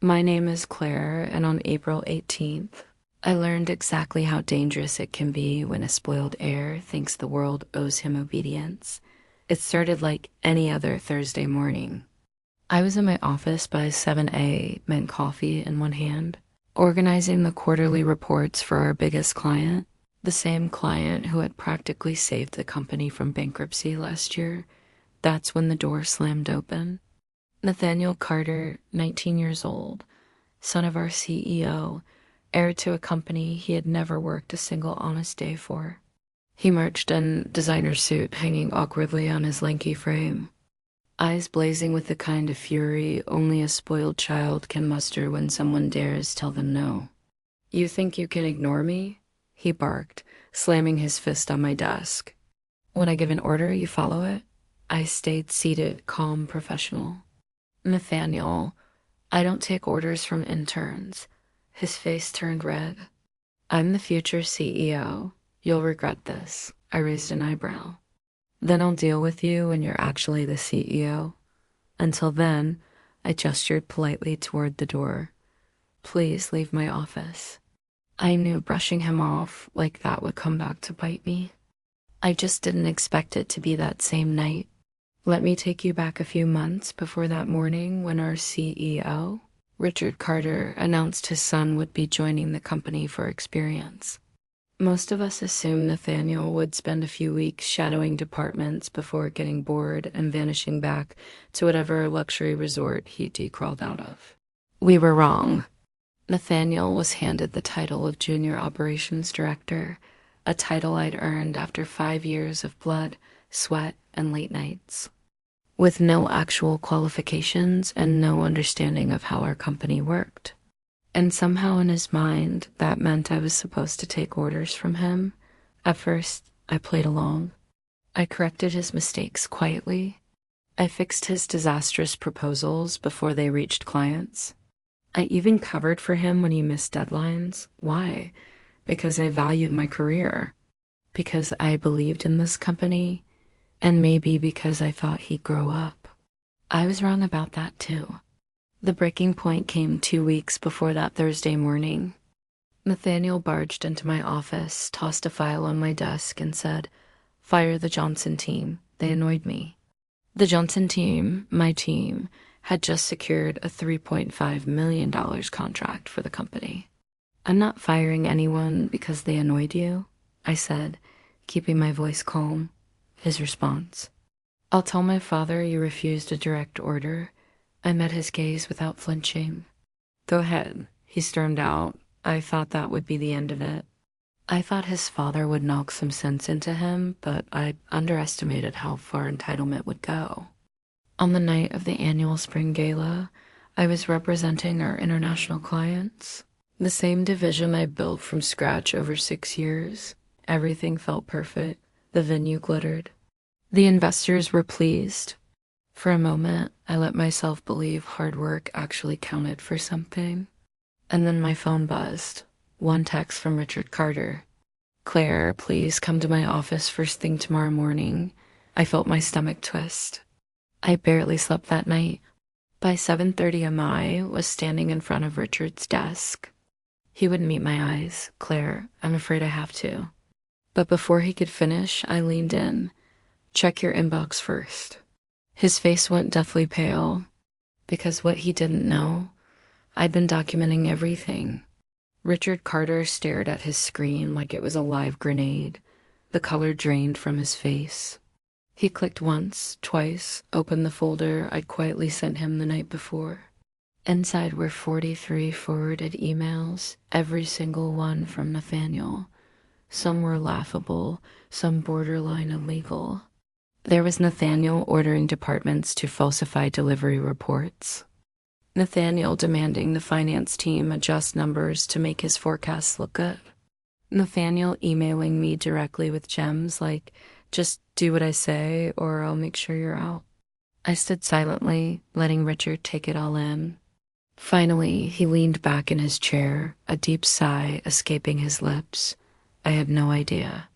My name is Claire, and on April 18th, I learned exactly how dangerous it can be when a spoiled heir thinks the world owes him obedience. It started like any other Thursday morning. I was in my office by 7 a, mint coffee in one hand, organizing the quarterly reports for our biggest client, the same client who had practically saved the company from bankruptcy last year. That's when the door slammed open. Nathaniel Carter, 19 years old, son of our CEO, heir to a company he had never worked a single honest day for. He marched in designer suit hanging awkwardly on his lanky frame, eyes blazing with the kind of fury only a spoiled child can muster when someone dares tell them no. "You think you can ignore me?" he barked, slamming his fist on my desk. "When I give an order, you follow it?" I stayed seated, calm, professional. "Nathaniel, I don't take orders from interns." His face turned red. "I'm the future CEO. You'll regret this." I raised an eyebrow. "Then I'll deal with you when you're actually the CEO. Until then," I gestured politely toward the door. "Please leave my office." I knew brushing him off like that would come back to bite me. I just didn't expect it to be that same night. Let me take you back a few months before that morning when our CEO, Richard Carter, announced his son would be joining the company for experience. Most of us assumed Nathaniel would spend a few weeks shadowing departments before getting bored and vanishing back to whatever luxury resort he decrawled out of. We were wrong. Nathaniel was handed the title of Junior Operations Director, a title I'd earned after 5 years of blood, sweat, and late nights. With no actual qualifications and no understanding of how our company worked. And somehow in his mind, that meant I was supposed to take orders from him. At first, I played along. I corrected his mistakes quietly. I fixed his disastrous proposals before they reached clients. I even covered for him when he missed deadlines. Why? Because I valued my career. Because I believed in this company. And maybe because I thought he'd grow up. I was wrong about that too. The breaking point came 2 weeks before that Thursday morning. Nathaniel barged into my office, tossed a file on my desk, and said, "Fire the Johnson team. They annoyed me." The Johnson team, my team, had just secured a $3.5 million contract for the company. "I'm not firing anyone because they annoyed you," I said, keeping my voice calm. His response, "I'll tell my father you refused a direct order." I met his gaze without flinching. "Go ahead," he stormed out. I thought that would be the end of it. I thought his father would knock some sense into him, but I underestimated how far entitlement would go. On the night of the annual spring gala, I was representing our international clients, the same division I built from scratch over 6 years. Everything felt perfect. The venue glittered. The investors were pleased. For a moment, I let myself believe hard work actually counted for something. And then my phone buzzed. One text from Richard Carter. "Claire, please come to my office first thing tomorrow morning." I felt my stomach twist. I barely slept that night. By 7:30 I was standing in front of Richard's desk. He wouldn't meet my eyes. "Claire, I'm afraid I have to." But before he could finish, I leaned in. "Check your inbox first." His face went deathly pale, because what he didn't know, I'd been documenting everything. Richard Carter stared at his screen like it was a live grenade. The color drained from his face. He clicked once, twice, opened the folder I'd quietly sent him the night before. Inside were 43 forwarded emails, every single one from Nathaniel. Some were laughable, some borderline illegal. There was Nathaniel ordering departments to falsify delivery reports. Nathaniel demanding the finance team adjust numbers to make his forecasts look good. Nathaniel emailing me directly with gems like, "Just do what I say or I'll make sure you're out." I stood silently, letting Richard take it all in. Finally, he leaned back in his chair, a deep sigh escaping his lips. I had no idea.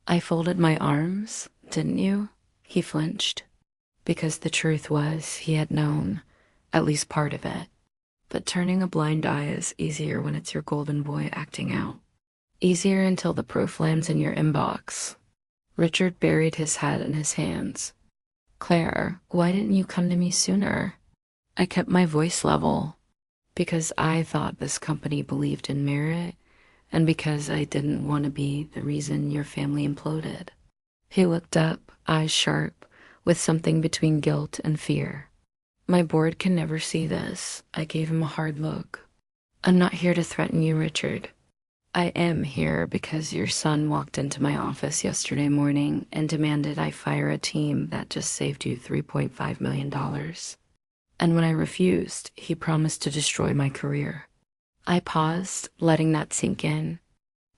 "I folded my arms, didn't you?" He flinched. Because the truth was, he had known, at least part of it. But turning a blind eye is easier when it's your golden boy acting out. Easier until the proof lands in your inbox. Richard buried his head in his hands. Claire, why didn't you come to me sooner? I kept my voice level because I thought this company believed in merit and because I didn't want to be the reason your family imploded. He looked up, eyes sharp, with something between guilt and fear. My board can never see this. I gave him a hard look. I'm not here to threaten you, Richard. I am here because your son walked into my office yesterday morning and demanded I fire a team that just saved you $3.5 million. And when I refused, he promised to destroy my career. I paused, letting that sink in.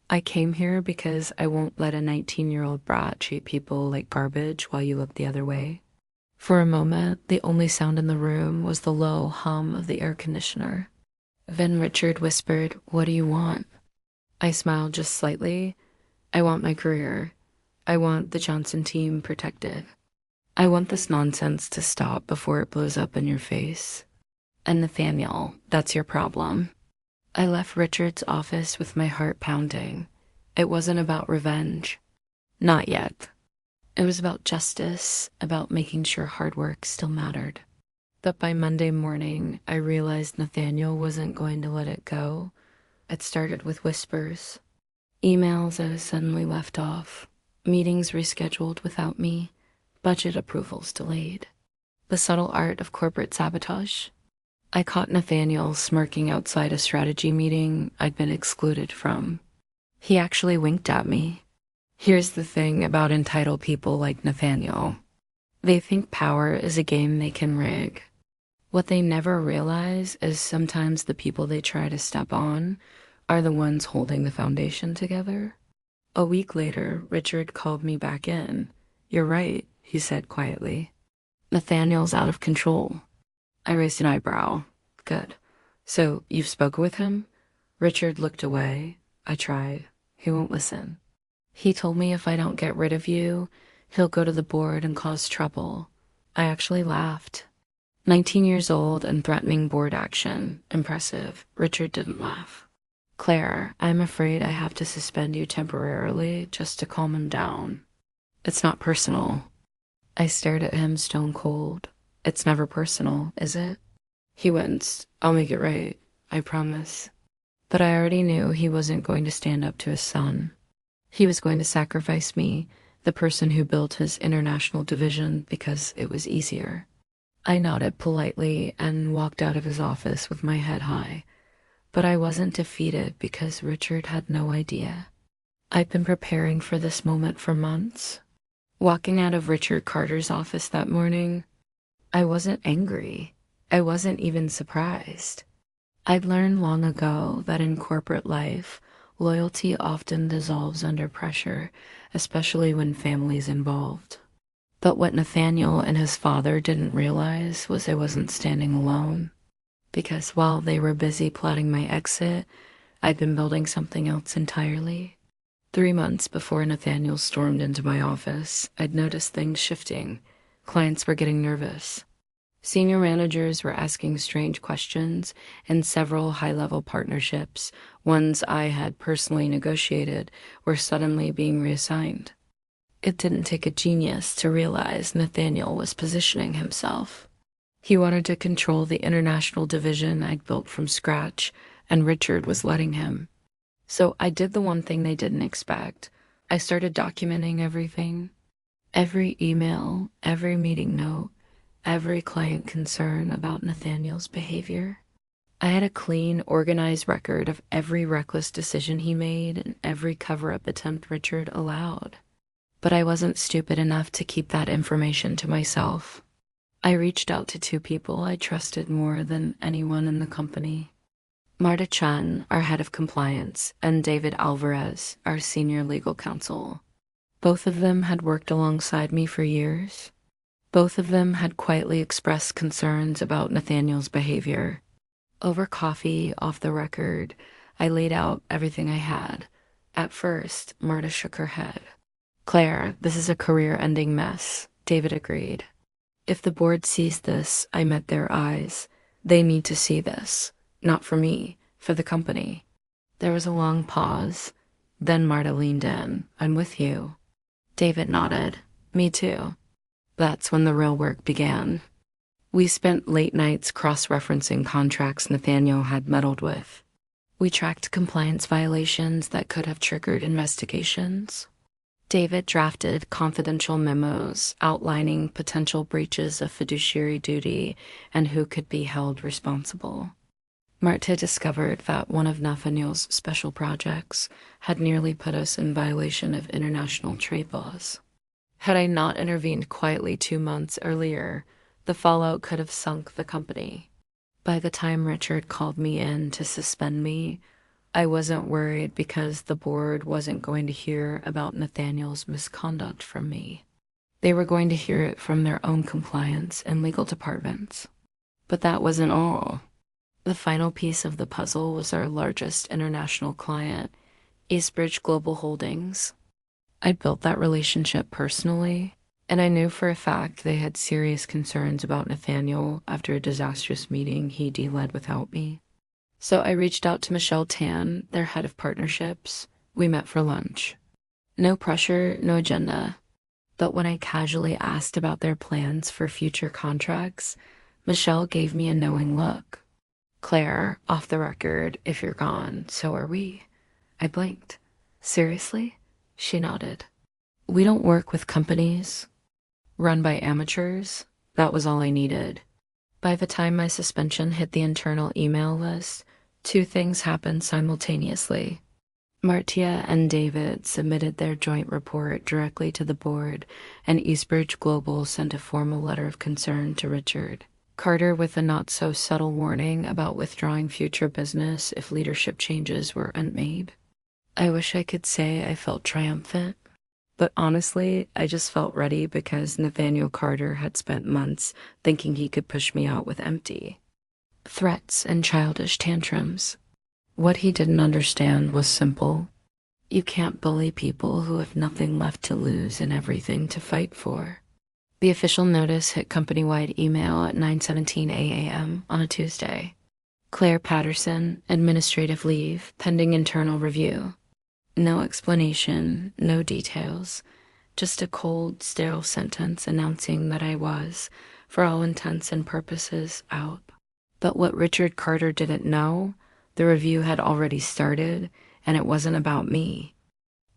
I came here because I won't let a 19-year-old brat treat people like garbage while you look the other way. For a moment, the only sound in the room was the low hum of the air conditioner. Then Richard whispered, "What do you want?" I smiled just slightly. I want my career. I want the Johnson team protected. I want this nonsense to stop before it blows up in your face. And Nathaniel, that's your problem. I left Richard's office with my heart pounding. It wasn't about revenge. Not yet. It was about justice, about making sure hard work still mattered. But by Monday morning, I realized Nathaniel wasn't going to let it go. It started with whispers. Emails I suddenly left off. Meetings rescheduled without me. Budget approvals delayed. The subtle art of corporate sabotage. I caught Nathaniel smirking outside a strategy meeting I'd been excluded from. He actually winked at me. Here's the thing about entitled people like Nathaniel. They think power is a game they can rig. What they never realize is sometimes the people they try to step on are the ones holding the foundation together. A week later, Richard called me back in. "You're right," he said quietly. "Nathaniel's out of control." I raised an eyebrow. Good. "So, you've spoken with him?" Richard looked away. I tried. He won't listen. "He told me if I don't get rid of you, he'll go to the board and cause trouble." I actually laughed. 19 years old and threatening board action. Impressive. Richard didn't laugh. "Claire, I'm afraid I have to suspend you temporarily just to calm him down." "It's not personal." I stared at him stone cold. "It's never personal, is it?" He winced. "I'll make it right. I promise." But I already knew he wasn't going to stand up to his son. He was going to sacrifice me, the person who built his international division, because it was easier. I nodded politely and walked out of his office with my head high. But I wasn't defeated because Richard had no idea. I'd been preparing for this moment for months. Walking out of Richard Carter's office that morning, I wasn't angry. I wasn't even surprised. I'd learned long ago that in corporate life, loyalty often dissolves under pressure, especially when family's involved. But what Nathaniel and his father didn't realize was I wasn't standing alone. Because while they were busy plotting my exit, I'd been building something else entirely. 3 months before Nathaniel stormed into my office, I'd noticed things shifting. Clients were getting nervous. Senior managers were asking strange questions, and several high-level partnerships, ones I had personally negotiated, were suddenly being reassigned. It didn't take a genius to realize Nathaniel was positioning himself. He wanted to control the international division I'd built from scratch, and Richard was letting him. So I did the one thing they didn't expect. I started documenting everything. Every email, every meeting note, every client concern about Nathaniel's behavior. I had a clean, organized record of every reckless decision he made and every cover-up attempt Richard allowed. But I wasn't stupid enough to keep that information to myself. I reached out to 2 people I trusted more than anyone in the company. Marta Chan, our head of compliance, and David Alvarez, our senior legal counsel. Both of them had worked alongside me for years. Both of them had quietly expressed concerns about Nathaniel's behavior. Over coffee, off the record, I laid out everything I had. At first, Marta shook her head. "Claire, this is a career-ending mess," David agreed. "If the board sees this," I met their eyes, "they need to see this. Not for me, for the company. There was a long pause. Then Marta leaned in. I'm with you. David nodded. Me too. That's when the real work began. We spent late nights cross-referencing contracts Nathaniel had meddled with. We tracked compliance violations that could have triggered investigations. David drafted confidential memos outlining potential breaches of fiduciary duty and who could be held responsible. Marta discovered that one of Nathaniel's special projects had nearly put us in violation of international trade laws. Had I not intervened quietly 2 months earlier, the fallout could have sunk the company. By the time Richard called me in to suspend me, I wasn't worried because the board wasn't going to hear about Nathaniel's misconduct from me. They were going to hear it from their own compliance and legal departments. But that wasn't all. The final piece of the puzzle was our largest international client, Eastbridge Global Holdings. I'd built that relationship personally, and I knew for a fact they had serious concerns about Nathaniel after a disastrous meeting he led without me. So I reached out to Michelle Tan, their head of partnerships. We met for lunch. No pressure, no agenda. But when I casually asked about their plans for future contracts, Michelle gave me a knowing look. Claire, off the record, if you're gone, so are we. I blinked. Seriously? She nodded. We don't work with companies run by amateurs. That was all I needed. By the time my suspension hit the internal email list, 2 things happened simultaneously. Martia and David submitted their joint report directly to the board, and Eastbridge Global sent a formal letter of concern to Richard. Carter with a not-so-subtle warning about withdrawing future business if leadership changes weren't made. I wish I could say I felt triumphant, but honestly, I just felt ready because Nathaniel Carter had spent months thinking he could push me out with empty threats and childish tantrums. What he didn't understand was simple. You can't bully people who have nothing left to lose and everything to fight for. The official notice hit company-wide email at 9:17 a.m. on a Tuesday. Claire Patterson, administrative leave, pending internal review. No explanation, no details, just a cold, sterile sentence announcing that I was, for all intents and purposes, out. But what Richard Carter didn't know, the review had already started, and it wasn't about me.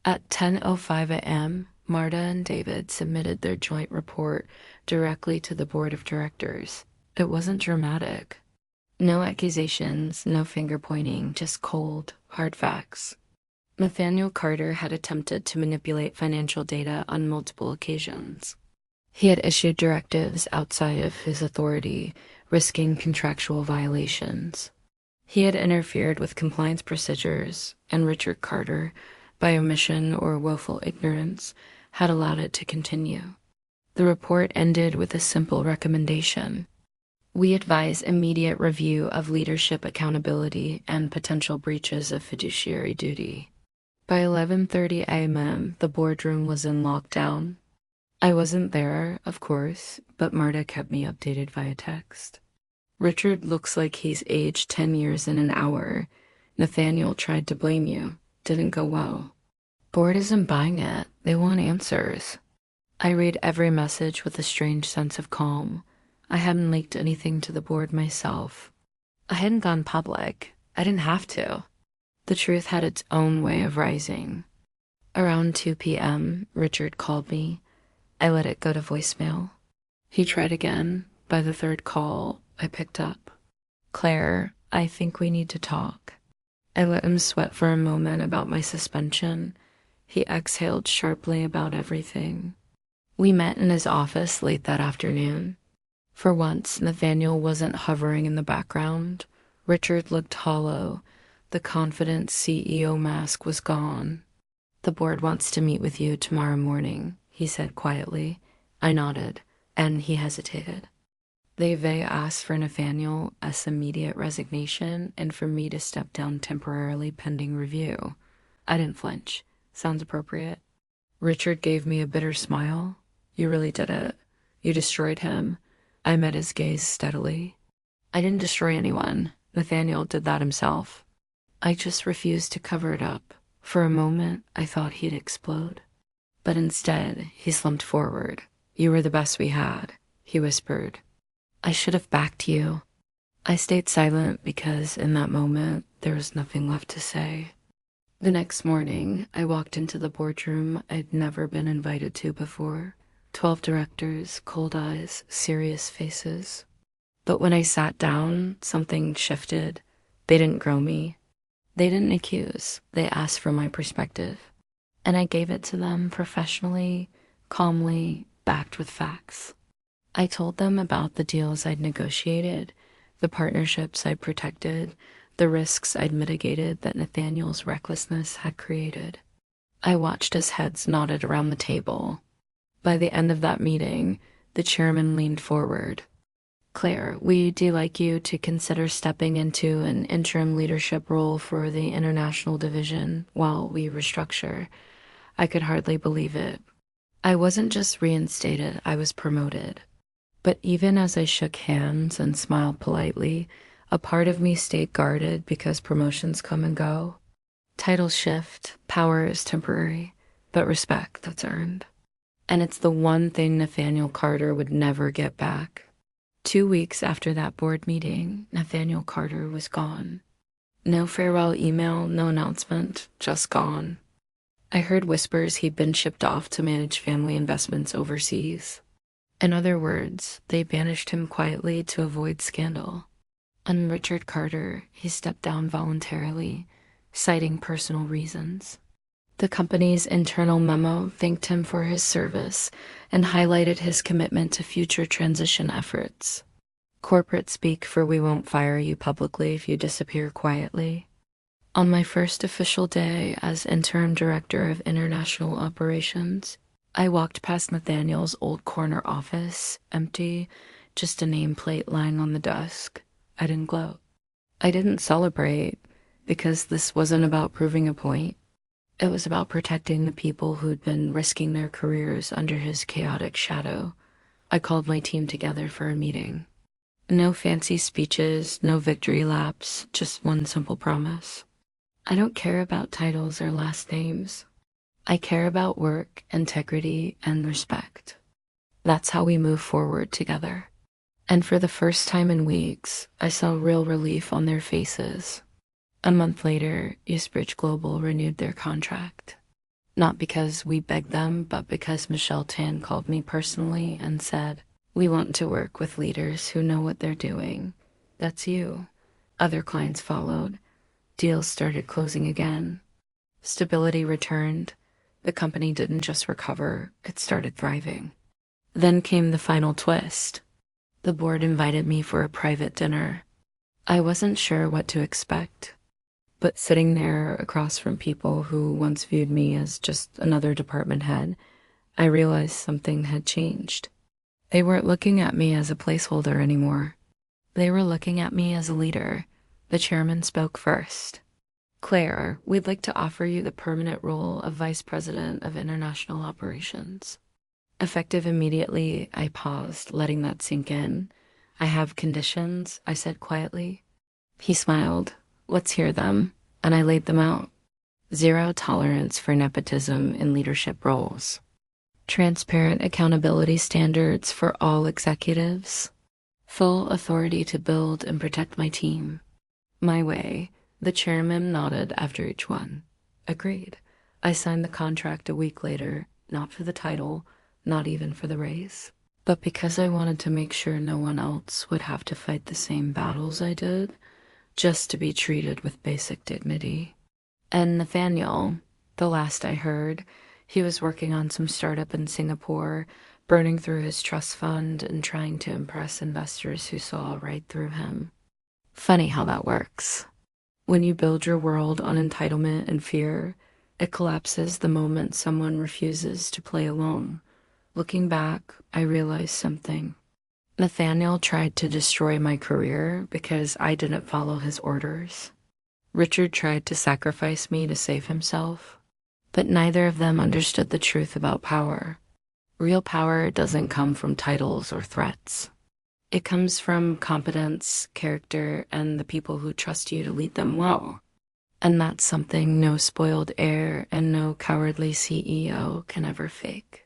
At 10:05 a.m., Marta and David submitted their joint report directly to the board of directors. It wasn't dramatic. No accusations, no finger-pointing, just cold, hard facts. Nathaniel Carter had attempted to manipulate financial data on multiple occasions. He had issued directives outside of his authority, risking contractual violations. He had interfered with compliance procedures, and Richard Carter, by omission or willful ignorance, had allowed it to continue. The report ended with a simple recommendation. We advise immediate review of leadership accountability and potential breaches of fiduciary duty. By 11:30 a.m., the boardroom was in lockdown. I wasn't there, of course, but Marta kept me updated via text. Richard looks like he's aged 10 years in an hour. Nathaniel tried to blame you. Didn't go well. Board isn't buying it. They want answers. I read every message with a strange sense of calm. I hadn't leaked anything to the board myself. I hadn't gone public. I didn't have to. The truth had its own way of rising. Around 2 p.m., Richard called me. I let it go to voicemail. He tried again. By the 3rd call, I picked up. Claire, I think we need to talk. I let him sweat for a moment about my suspension. He exhaled sharply about everything. We met in his office late that afternoon. For once, Nathaniel wasn't hovering in the background. Richard looked hollow. The confident CEO mask was gone. The board wants to meet with you tomorrow morning, he said quietly. I nodded, and he hesitated. They've asked for Nathaniel's immediate resignation and for me to step down temporarily pending review. I didn't flinch. Sounds appropriate. Richard gave me a bitter smile. You really did it. You destroyed him. I met his gaze steadily. I didn't destroy anyone. Nathaniel did that himself. I just refused to cover it up. For a moment, I thought he'd explode. But instead, he slumped forward. You were the best we had, he whispered. I should have backed you. I stayed silent because in that moment, there was nothing left to say. The next morning, I walked into the boardroom I'd never been invited to before. 12 directors, cold eyes, serious faces. But when I sat down, something shifted. They didn't grow me. They didn't accuse. They asked for my perspective. And I gave it to them professionally, calmly, backed with facts. I told them about the deals I'd negotiated, the partnerships I'd protected, the risks I'd mitigated that Nathaniel's recklessness had created. I watched as heads nodded around the table. By the end of that meeting, the chairman leaned forward. Claire, we'd like you to consider stepping into an interim leadership role for the international division while we restructure. I could hardly believe it. I wasn't just reinstated, I was promoted. But even as I shook hands and smiled politely, a part of me stayed guarded because promotions come and go. Titles shift, power is temporary, but respect, that's earned. And it's the one thing Nathaniel Carter would never get back. 2 weeks after that board meeting, Nathaniel Carter was gone. No farewell email, no announcement, just gone. I heard whispers he'd been shipped off to manage family investments overseas. In other words, they banished him quietly to avoid scandal. On Richard Carter, he stepped down voluntarily, citing personal reasons. The company's internal memo thanked him for his service and highlighted his commitment to future transition efforts. Corporate speak for we won't fire you publicly if you disappear quietly. On my first official day as interim director of international operations, I walked past Nathaniel's old corner office, empty, just a nameplate lying on the desk. I didn't gloat. I didn't celebrate, because this wasn't about proving a point. It was about protecting the people who'd been risking their careers under his chaotic shadow. I called my team together for a meeting. No fancy speeches, no victory laps, just one simple promise. I don't care about titles or last names. I care about work, integrity, and respect. That's how we move forward together. And for the first time in weeks, I saw real relief on their faces. A month later, Eastbridge Global renewed their contract. Not because we begged them, but because Michelle Tan called me personally and said, "We want to work with leaders who know what they're doing. That's you." Other clients followed. Deals started closing again. Stability returned. The company didn't just recover, it started thriving. Then came the final twist. The board invited me for a private dinner. I wasn't sure what to expect, but sitting there across from people who once viewed me as just another department head, I realized something had changed. They weren't looking at me as a placeholder anymore. They were looking at me as a leader. The chairman spoke first. "Claire, we'd like to offer you the permanent role of Vice President of International Operations." Effective immediately, I paused, letting that sink in. "I have conditions," I said quietly. He smiled. "Let's hear them." And I laid them out. 0 tolerance for nepotism in leadership roles. Transparent accountability standards for all executives. Full authority to build and protect my team. My way. The chairman nodded after each one. Agreed. I signed the contract a week later, not for the title, not even for the raise, but because I wanted to make sure no one else would have to fight the same battles I did, just to be treated with basic dignity. And Nathaniel, the last I heard, he was working on some startup in Singapore, burning through his trust fund and trying to impress investors who saw right through him. Funny how that works. When you build your world on entitlement and fear, it collapses the moment someone refuses to play along. Looking back, I realized something. Nathaniel tried to destroy my career because I didn't follow his orders. Richard tried to sacrifice me to save himself, but neither of them understood the truth about power. Real power doesn't come from titles or threats. It comes from competence, character, and the people who trust you to lead them well. And that's something no spoiled heir and no cowardly CEO can ever fake.